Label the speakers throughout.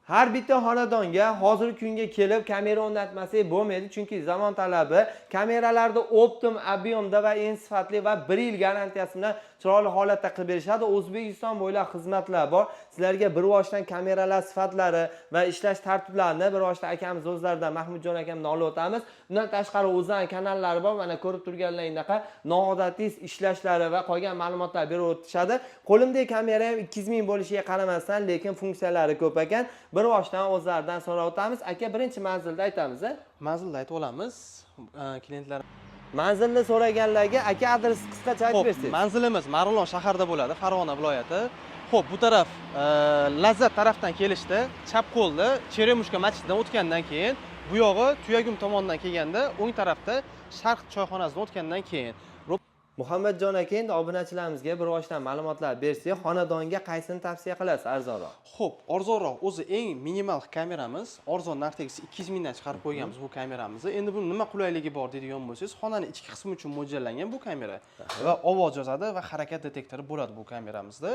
Speaker 1: Har bitta xonadonga hozirgi kunga kelib kamera o'rnatmasak bo'lmaydi, chunki zamon talabi kameralarda optim ob'yomda va eng sifatli va 1 yil garantiyasi bilan chiroyli holatda qilib berishadi. O'zbekiston bo'ylab xizmatlar bor. Sizlarga bir voshidan kameralar sifatlari va ishlash tartiblarini bir voshidan akamiz o'zlaridan Mahmudjon akamdan olib o'tamiz. Bundan tashqari o'zlarining kanallari bor. Mana ko'rib turganlaringizdaqa noodatiy ishlashlari va qolgan ma'lumotlar berib o'tishadi. Qo'limdagi kamera ham 2000 ming bo'lishiga qaramasdan, lekin funksiyalari ko'p ekan. Bir voshidan o'zlaridan so'rab o'tamiz. Aka, birinchi manzilda aytamiz.
Speaker 2: Manzilda aytib olamiz. Klientlar
Speaker 1: manzilni so'raganlarga aka adres qisqacha aytib bersangiz.
Speaker 2: Manzilimiz Marg'ilon shaharida bo'ladi, Farg'ona viloyati. Xo'p, bu taraf Lazzat tarafdan kelishdi, chap qo'lda Cheremushka masjididan o'tgandan keyin, bu yog'i Tuyagum tomonidan kelganda, o'ng tarafda Sharq choyxonasidan o'tgandan keyin
Speaker 1: Muhammadjon aka, endi obunachilarimizga bir voshidan ma'lumotlar bersak, xonadonga qaysini tavsiya qilasiz arzonroq?
Speaker 2: Xo'p, arzonroq o'zi eng minimal kameramiz, arzon narxdagisi 200 mingdan chiqarib qo'yganmiz bu kameramizni. Endi buni nima qulayligi bor deydigan bo'lsangiz, xonaning ichki qismi uchun mo'ljallangan bu kamera va ovoz yozadi va harakat detektori bo'ladi bu kameramizda.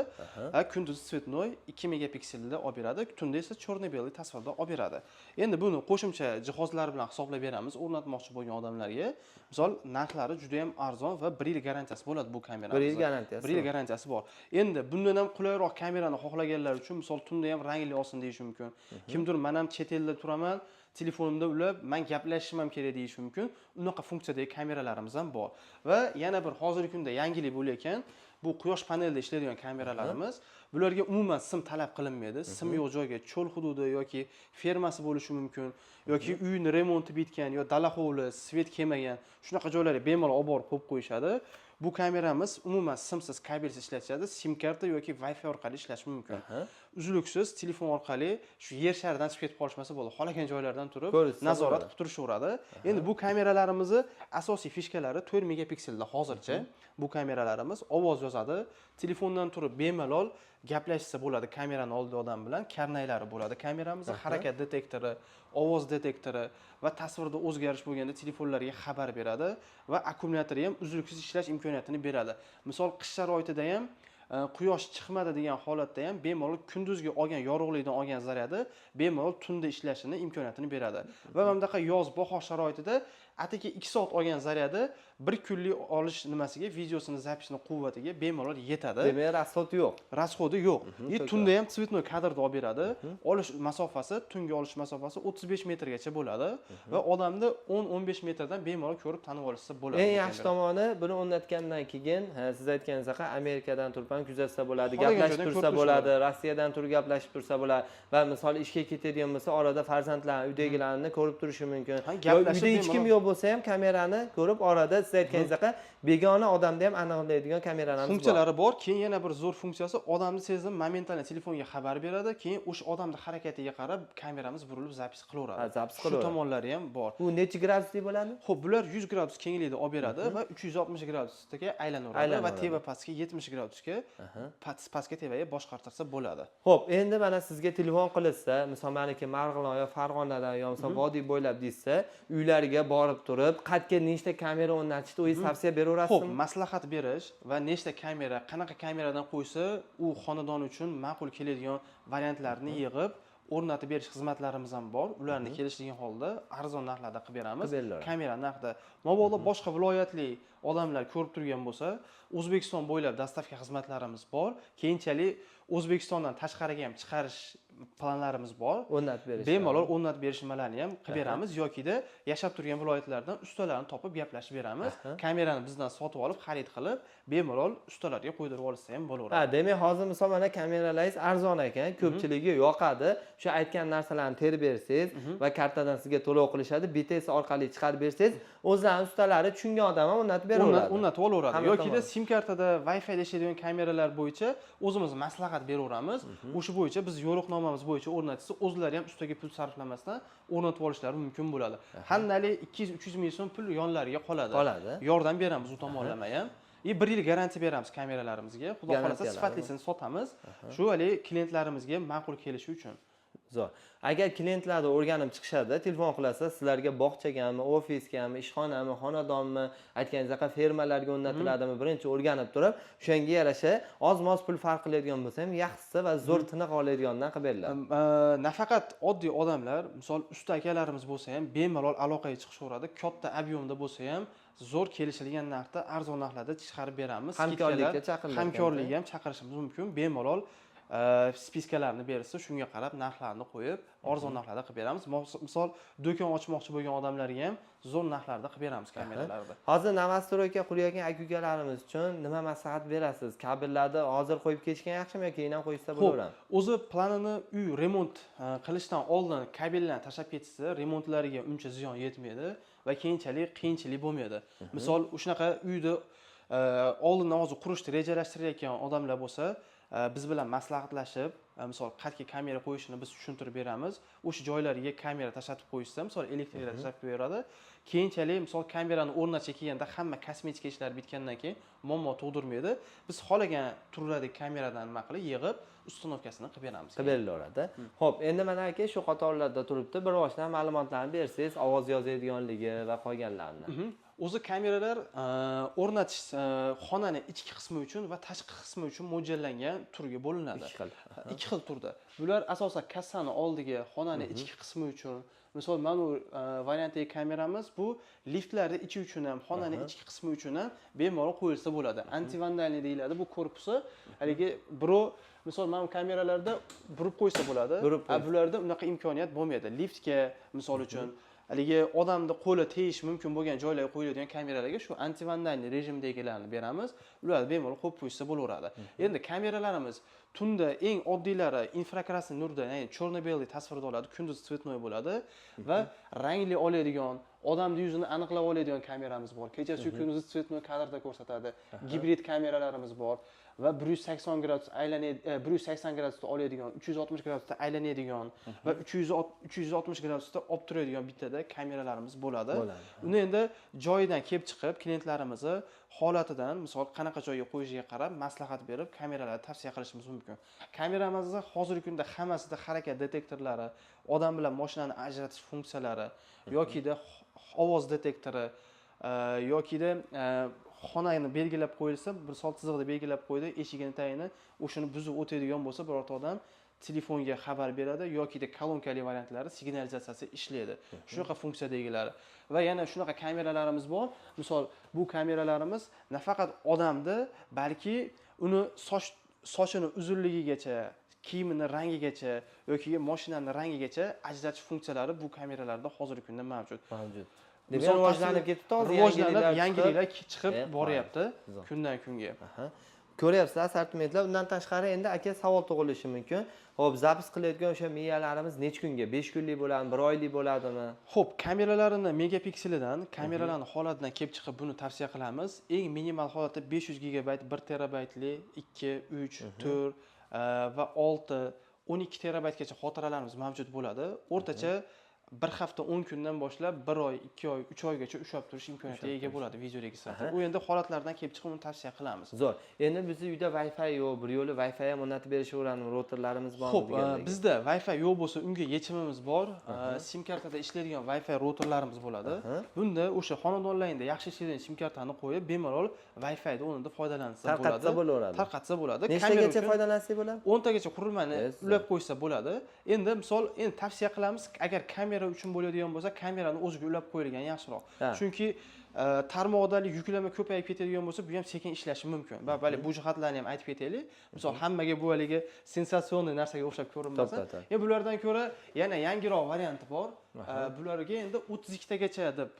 Speaker 2: Va kunduz svetnoy 2 megapikselda olib beradi, tunda esa черно-белый tasvirda olib beradi. Endi buni qo'shimcha jihozlar bilan hisoblab beramiz o'rnatmoqchi bo'lgan odamlarga. Misol, narxlari juda ham arzon va 1 yil garantiyasi bo'ladi bu kameramizda.
Speaker 1: 1 yil garantiyasi.
Speaker 2: 1 yil garantiyasi bor. Endi bundan ham qulayroq kamerani xohlaganlar uchun, misol, tunda ham rangli olsin deyish mumkin. Kimdir men ham chet elda turaman, telefonimda ulab, men gaplashishim ham kerak deyish mumkin. Unaqa funksiyadagi kameralarimiz ham bor. Va yana bir hozirgi kunda yangilik bo'layotgan, bu quyosh panelida ishlaydigan kameralarimiz. Bularga umuman sim talab qilinmaydi. Sim yo'q joyga, cho'l hududi yoki fermasi bo'lishi mumkin, yoki uyni remonti bitgan yo dala hovli, svet kelmagan, shunaqa joylarga bemalol olib borib qo'yib qo'yishadi. Bu kameramiz umuman simsiz, kabelsiz ishlatishadi, sim karta yoki Wi-Fi orqali ishlash mumkin. Uzluksiz telefon orqali shu yer sharidan chiqib ketib qolishmasa bo'ladi. Xolagan joylardan turib nazorat qilib turishaveradi. Endi bu kameralarimizni asosiy fishkalari 4 megapikselda hozircha. Bu kameralarimiz ovoz yozadi, telefondan turib bemalol gaplashsa bo'ladi kamerani oldida odam bilan, karnaylari bo'ladi kameramizda, harakat detektori, ovoz detektori va tasvirda o'zgarish bo'lganda telefonlarga xabar beradi va akkumulyatori ham uzluksiz ishlash imkoniyatini beradi. Misol, qish sharoitida ham quyosh chiqmadi degan holatda ham bemalol kunduzgi olgan yorug'likdan olgan zaryadi bemalol tunda ishlashini imkoniyatini beradi. Va bundaqa yoz bahor sharoitida atigi 2 soat olgan zaryadi 1 kunlik olish nimasiga, videosini zapisini quvvatiga bemalol yetadi.
Speaker 1: Demak, rasxodi yo'q.
Speaker 2: Rasxodi yo'q. Tunda ham tsvetnoy kadrda olib beradi. Olish masofasi, tungi olish masofasi 35 metrgacha bo'ladi va odamni 10-15 metrdan bemalol ko'rib tanib olsa bo'ladi.
Speaker 1: Eng yaxshi tomoni, buni o'rnatgandan keyin, siz aytganingizdek, Amerikadan turib kuzatsa bo'ladi, gaplashib tursa bo'ladi, Rossiyadan turib gaplashib tursa bo'ladi va misol ishga ketadigan bo'lsa, orada farzandlarni, uydagilarni ko'rib turishi mumkin. Uyda hech kim yo'q bo'lsa ham kamerani ko'rib orada siz aytganingizdek, begona odamni ham aniqlaydigan kameralarimiz bor.
Speaker 2: Funksiyalari bor. Keyin yana bir zo'r funksiyasi, odamni sezib momentan telefonga xabar beradi, keyin o'sha odamning harakatiga qarab kameramiz burilib zapis qilaveradi.
Speaker 1: Zapis qilaveradi.
Speaker 2: Shu tomonlari ham bor.
Speaker 1: Bu necha gradusli bo'ladi?
Speaker 2: Xo'p, bular 100 gradus kenglikda olib beradi va 360 gradusga aylanaveradi va teva pastga 70 gradusga pastga tevaga boshqartirsa bo'ladi.
Speaker 1: Xo'p, endi mana sizga telefon qilsa, misol meniki Marg'ilon yo Farg'onadan yo misol vodiy bo'ylab deysa, uylariga borib turib, qayerga nechta kamera o'rnatishni o'zingiz tavsiya beraverasizmi?
Speaker 2: Xo'p, maslahat berish va nechta kamera, qanaqa kameradan qo'ysa, u xonadon uchun ma'qul keladigan variantlarni yig'ib o'rnatib berish xizmatlarimiz ham bor. Ularni kelishilgan holda arzon narxlarda qilib beramiz. Kamera narxida. Mabodo boshqa viloyatli odamlar ko'rib turgan bo'lsa, O'zbekiston bo'ylab dastavka xizmatlarimiz bor. Keyinchalik O'zbekistondan tashqariga ham chiqarish planlarimiz bor.
Speaker 1: O'rnatib berish.
Speaker 2: Bemalol o'rnatib berishmalarni ham qilib beramiz yoki-da yashab turgan viloyatlardan ustalarni topib gaplashib beramiz. Kamerani bizdan sotib olib, xarid qilib, bemalol ustalarga qo'ydirib olsa ham bo'laveradi.
Speaker 1: Demak, hozir misol mana kameralaringiz arzon ekan, ko'pchiligiga yoqadi. O'sha aytgan narsalarni terib bersangiz va kartadan sizga to'lov qilishadi, BTS orqali chiqarib bersangiz, o'zlarining ustalari tushungan odam ham o'rnatib beraveradi.
Speaker 2: O'rnatib olaveradi. Yoki-da sim kartada Wi-Fi ishlaydigan kameralar bo'yicha o'zimiz maslahat beraveramiz. O'sha bo'yicha biz yo'riqnomamiz bo'yicha o'rnatsa, o'zlari ham ustiga pul sarflamasdan o'rnatib olishlari mumkin bo'ladi. Handali 200-300 ming so'm pul yonlariga qoladi. Yordam beramiz u tomonlama ham. 1 yil garantiya beramiz kameralarimizga. Xudo xolasa sifatlisini sotamiz. Shu hali klientlarimizga ma'qul kelishi uchun.
Speaker 1: Zo'r. Agar klientlarni o'rganib chiqishadi, telefon qilasa, sizlarga bog'chagami, ofiskami, ishxonami, xonadonmi, aytganingizdek fermalarga o'rnatiladimi, birinchi o'rganib turib, o'shanga yarasha oz-moz pul farq qiladigan bo'lsa ham, yaxshisi va zo'r tiniq oladigandan qilib beriladi.
Speaker 2: Nafaqat oddiy odamlar, misol usta akalarimiz bo'lsa ham bemalol aloqaga chiqishaveradi. Katta ob'yomda bo'lsa ham zo'r kelishilgan narxda, arzon narxlarda chiqarib beramiz.
Speaker 1: Hamkorlikka chaqiriladi.
Speaker 2: Hamkorlikka ham chaqirishimiz mumkin. Bemalol spiskalarni bersa, shunga qarab narxlarni qo'yib, arzon narxlarda qilib beramiz. Misol do'kon ochmoqchi bo'lgan odamlarga ham zo'r narxlarda qilib beramiz kameralarni.
Speaker 1: Hozir Navastroyga qurayotgan aka-ukalarimiz uchun nima maslahat berasiz? Kabellarni hozir qo'yib ketishgan yaxshimi yoki keyin ham qo'yishsa bo'laveradi?
Speaker 2: O'zi planini uy remont qilishdan oldin kabellarni tashlab ketsa, remontlariga uncha ziyon yetmaydi va keyinchalik qiyinchilik bo'lmaydi. Misol shunaqa uyni oldindan hozir qurishni rejalashtirayotgan odamlar bo'lsa, biz bilan maslahatlashib, misol qayerga kamera qo'yishini biz tushuntirib beramiz. O'sha joylariga kamera tashlatib qo'yishsa, misol elektriklar tashlatib beradi. Keyinchalik misol kamerani o'rnatishga kelganda hamma kosmetika ishlar bitgandan keyin muammo tug'dirmaydi. Biz xohlagan turdagi kameradan nima qilib yig'ib, ustanovkasini qilib beramiz.
Speaker 1: Qilib berilaveradi. Xo'p, endi mana aka shu qatorlarda turibdi, bir boshdan ma'lumotlarni bersangiz, ovoz yozadiganligi va qolganlarini.
Speaker 2: O'zi kameralar o'rnatish xonani ichki qismi uchun va tashqi qismi uchun mo'ljallangan turga bo'linadi. Ikki xil turda. Bular asosan kassani oldiga xonani ichki qismi uchun, misol mana bu variantdagi kameramiz bu liftlarning ichi uchun ham, xonaning ichki qismi uchun ham bemalol qo'yilsa bo'ladi. Antivandalniy deyiladi bu korpusi. Haligi birov misol mana bu kameralarda burib qo'ysa bo'ladi. Bularda unaqa imkoniyat bo'lmaydi. Liftga misol uchun haligi odamni qo'li tegish mumkin bo'lgan joylarga qo'yiladigan kameralarga shu antivandalniy rejimdagilarni beramiz. Ularni bemalol qo'yib qo'ysa bo'laveradi. Endi kameralarimiz tunda eng oddiylari infrakrasniy nurda, ya'ni черно-белый tasvirda oladi, kunduz цветной bo'ladi va rangli oladigan, odamning yuzini aniqlab oladigan kameramiz bor. Kechasi kunduz цветной kadrda ko'rsatadi. Gibrid kameralarimiz bor va 180 gradus aylanadi, 180 gradusda oladigan, 360 gradusda aylanadigan va 360 gradusda olib turadigan bittada kameralarimiz bo'ladi. Uni endi joyidan kelib chiqib, klientlarimizni holatidan, misol qanaqa joyga qo'yishiga qarab maslahat berib, kameralarni tavsiya qilishimiz mumkin. Kameramizda hozirgi kunda hammasida harakat detektorlari, odam bilan mashinani ajratish funksiyalari yokida ovoz detektori yokida xonani belgilab qo'yilsa, bir sol chiziqda belgilab qo'ydi, eshigini tagini, o'shani buzib o'tadigan bo'lsa, birorta odam telefonga xabar beradi yokida kolonkali variantlari signalizatsiyasi ishlaydi. Shunaqa funksiyadagilari. Va yana shunaqa kameralarimiz bor. Misol bu kameralarimiz nafaqat odamni, balki uni sochini uzunligigacha, kiyimini rangigacha yoki mashinani rangigacha ajratish funksiyalari bu kameralarda hozirgi kunda mavjud.
Speaker 1: Demak, rivojlanib ketdi, hozir
Speaker 2: yangiliklar chiqib boryapti kundan kunga.
Speaker 1: Ko'ryapsiz assortimentlar. Undan tashqari endi aka savol tug'ilishi mumkin. Xo'p, zapis qilayotgan o'sha miyalarimiz necha kunga? 5 kunlik bo'ladimi, 1 oylik bo'ladimi?
Speaker 2: Xo'p, kameralarini megapikselidan, kameralarning holatidan kelib chiqib buni tavsiya qilamiz. Eng minimal holatda 500 gigabayt, 1 terabaytli, 2, 3, 4 va 6, 12 terabaytgacha xotiralarimiz mavjud bo'ladi. O'rtacha bir hafta 10 kundan boshlab 1 oy, 2 oy, 3 oygacha ushlab turish imkoniyatiga ega bo'ladi video registrator. U endi holatlardan kelib chiqib uni tavsiya qilamiz.
Speaker 1: Zo'r. Endi bizning uyda Wi-Fi yo'q, bir yo'li Wi-Fi ham o'rnatib berishaveradimi, routerlarimiz bormi
Speaker 2: degandek. Bizda Wi-Fi yo'q bo'lsa, unga yechimimiz bor. SIM kartada ishlaydigan Wi-Fi routerlarimiz bo'ladi. Bunda o'sha xonadonlaringda yaxshi ishlaydigan SIM kartani qo'yib, bemalol Wi-Fi da o'rnida foydalansa bo'ladi. Tarqatsa bo'ladi.
Speaker 1: Nechtagacha foydalansak bo'ladi?
Speaker 2: 10 tagacha qurilmani ulab qo'ysa bo'ladi. Endi misol, endi tavsiya qilamiz, agar kamera uchun bo'ladigan bo'lsa, kamerani o'ziga ulab qo'yilgan yaxshiroq. Chunki tarmoqdagi yuklama ko'payib ketadigan bo'lsa, bu ham sekin ishlashi mumkin. Va bali bu jihatlarni ham aytib ketaylik. Misol hammaga bu haligi sensatsionniy narsaga o'xshab ko'rinmasa, bulardan ko'ra yana yangiroq varianti bor. Bularga endi 32 tagacha deb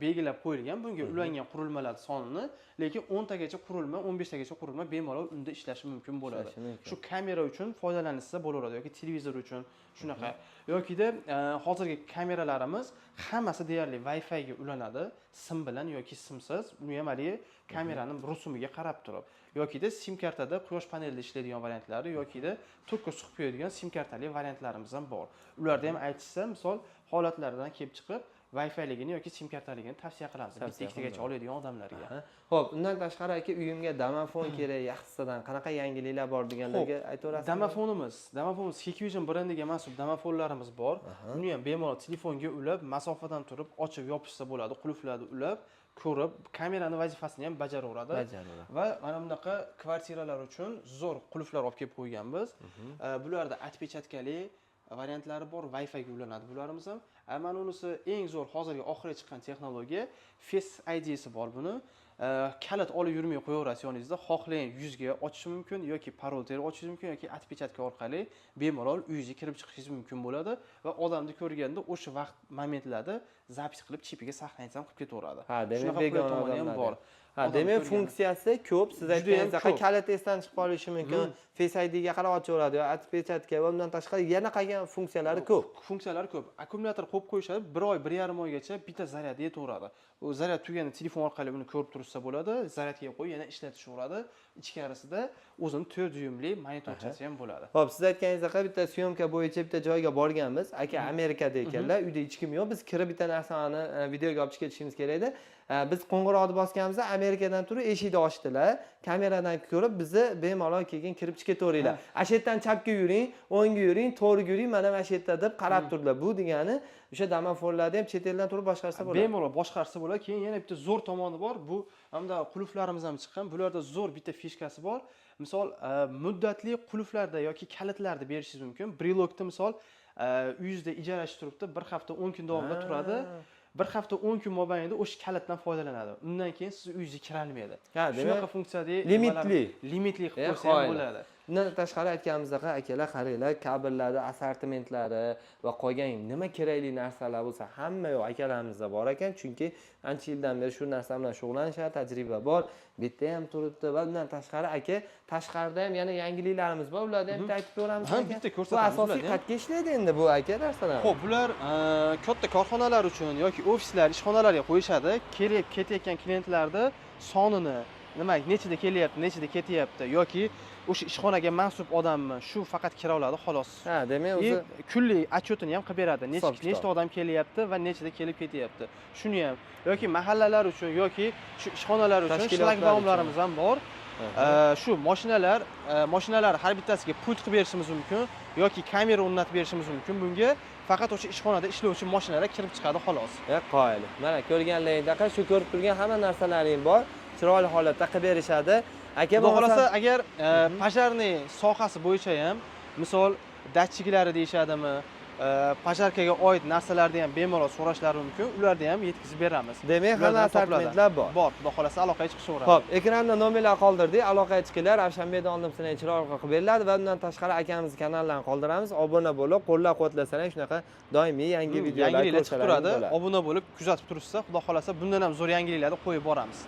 Speaker 2: belgilab qo'yilgan. Bunga ulangan qurilmalar sonini, lekin 10 tagacha qurilma, 15 tagacha qurilma bemalol unda ishlashi mumkin bo'ladi. Shu kamera uchun foydalanilsa bo'laveradi yoki televizor uchun shunaqa. Yokida hozirgi kameralarimiz hammasi deyarli Wi-Fi ga ulanadi, sim bilan yoki simsiz. Uni ham hali kameraning rusumiga qarab turib. Yokida sim kartada quyosh panelida ishlaydigan variantlari yokida tokka suqib qo'yadigan sim kartali variantlarimiz ham bor. Ularda ham aytishsa, misol holatlardan kelib chiqib Wi-Fi'ligini yoki sim kartaligini tavsiya qilamiz. Bitta ikkitagacha oladigan odamlarga.
Speaker 1: Xo'p, undan tashqari aka uyimga domofon kerak, yaxshisidan qanaqa yangiliklar bor deganlarga aytaverasizmi?
Speaker 2: Domofonimiz Hikvision brendiga mansub domofonlarimiz bor. Uni ham bemalol telefonga ulab, masofadan turib ochib yopishsa bo'ladi, qulflarni ulab, ko'rib, kamerani vazifasini ham bajaraveradi. Va mana bunaqa kvartiralar uchun zo'r qulflar olib kelib qo'yganmiz. Bularda atpechatkali variantlari bor, Wi-Fi ga ulanadi bularimiz ham. Mana unisi eng zo'r hozirgi oxirgi chiqqan texnologiya, Face ID'si bor buni. Kalit olib yurmay qo'yaverasiz yoningizda, xohlagan yuzga ochish mumkin yoki parol terib ochishingiz mumkin yoki atpechatka orqali bemalol uyingizga kirib chiqishingiz mumkin bo'ladi va odamni ko'rganda o'sha vaqt momentlarda zapis qilib chipiga saqlanib ham qilib ketaveradi.
Speaker 1: Ha, demak begona
Speaker 2: tomoni ham bor.
Speaker 1: Ha, demak funksiyasi ko'p. Siz aytganingizdek kalit esdan chiqib qolishi mumkin. Face ID ga qarab ochaveradi yo atpechatka va undan tashqari yana qolgan funksiyalari ko'p.
Speaker 2: Funksiyalari ko'p. Akkumulyator qo'yib qo'yishadi, 1 oy, 1,5 oygacha bitta zaryad yetaveradi. U zaryad tugaganda telefon orqali uni ko'rib tursa bo'ladi, zaryadga qo'yib yana ishlatishaveradi. Ichkarisida o'zini 4 dyuymli monitorchasi ham bo'ladi.
Speaker 1: Xo'p, siz aytganingizdek bitta syomka bo'yicha bitta joyga borganmiz. Aka Amerikada ekanlar, uyda hech kim yo'q. Biz kirib bitta narsani videoga olib chiqib ketishimiz kerak edi. Biz qo'ng'iroqni bosganimizda Amerikadan turib eshikni ochdilar. Kameradan ko'rib bizni bemalol keyin kirib chiqib ketaveringlar. Ashetdan chapga yuring, o'ngga yuring, to'g'riga yuring, mana mana shu yerda deb qarab turdilar. Bu degani o'sha domofonlarni ham chet eldan turib boshqarsa bo'ladi.
Speaker 2: Bemalol boshqarsa bo'ladi. Keyin yana bitta zo'r tomoni bor. Bu hamda qulflarimiz ham chiqqan. Bularda zo'r bitta fishkasi bor. Misol muddatli qulflarda yoki kalitlarda berishingiz mumkin. Brilokda misol uyingizda ijarachi turibdi, 1 hafta 10 kun davomida turadi. 1 hafta 10 kun mobaynida o'sha kalitdan foydalanadi. Undan keyin siz uyingizga kirolmaydi. Shunaqa funksiyali limitli qilib qo'ysa ham bo'ladi.
Speaker 1: Bundan tashqari aytganimizdek, akalar qaranglar, kabellarni assortimentlari va qolgan nima kerakli narsalar bo'lsa, hamma yo'q akalarimizda bor ekan, chunki ancha yildan beri shu narsa bilan shug'ullanishadi, tajriba bor. Bu yerda ham turibdi va bundan tashqari aka, tashqarida ham yana yangiliklarimiz bor. Ularni ham aytib beramiz.
Speaker 2: Ha, bitta ko'rsatamiz.
Speaker 1: Bu asosiy qayerga ishlaydi endi bu aka narsalar?
Speaker 2: Xo'p, bular katta korxonalar uchun yoki ofislar, ishxonalarga qo'yishadi. Kelib ketayotgan klientlarni sonini nechida kelyapti, nechida ketyapti yoki o'sha ishxonaga mansub odammi, shu faqat kira oladi xolos.
Speaker 1: Ha, demak o'zi
Speaker 2: kunlik отчетini ham qilib beradi. Nechta odam kelyapti va nechida kelib ketyapti. Shuni ham yoki mahallalar uchun yoki shu ishxonalar uchun shlagbaumlarimiz ham bor. Shu mashinalar har bittasiga pult qilib berishimiz mumkin yoki kamera o'rnatib berishimiz mumkin. Bunga faqat o'sha ishxonada ishlovchi mashinalar kirib chiqadi xolos.
Speaker 1: Qoyil. Mana ko'rganlaringizda shu ko'rib turgan hamma narsalaring bor. Chiroyli holatda qilib berishadi. Aka
Speaker 2: xohlasa agar pojarniy sohasi bo'yicha ham misol datchiklari deyishadimi, pojarkaga oid narsalarni ham bemalol so'rashlari mumkin. Ularni ham yetkazib beramiz.
Speaker 1: Demak, hamma assortimentlar bor.
Speaker 2: Xudo xohlasa aloqaga chiqishaveradi.
Speaker 1: Xo'p, ekranda nomerlar qoldirdik. Aloqaga chiqinglar. Ravshanbekda oldin sizlarga chiroyli qilib beriladi va undan tashqari akamiz kanalini qoldiramiz. Obuna bo'lib, qo'llab-quvvatlasangiz shunaqa doimiy yangi videolar
Speaker 2: chiqib turadi. Obuna bo'lib kuzatib turishsa, xudo xohlasa bundan ham zo'r yangiliklarni qo'yib boramiz.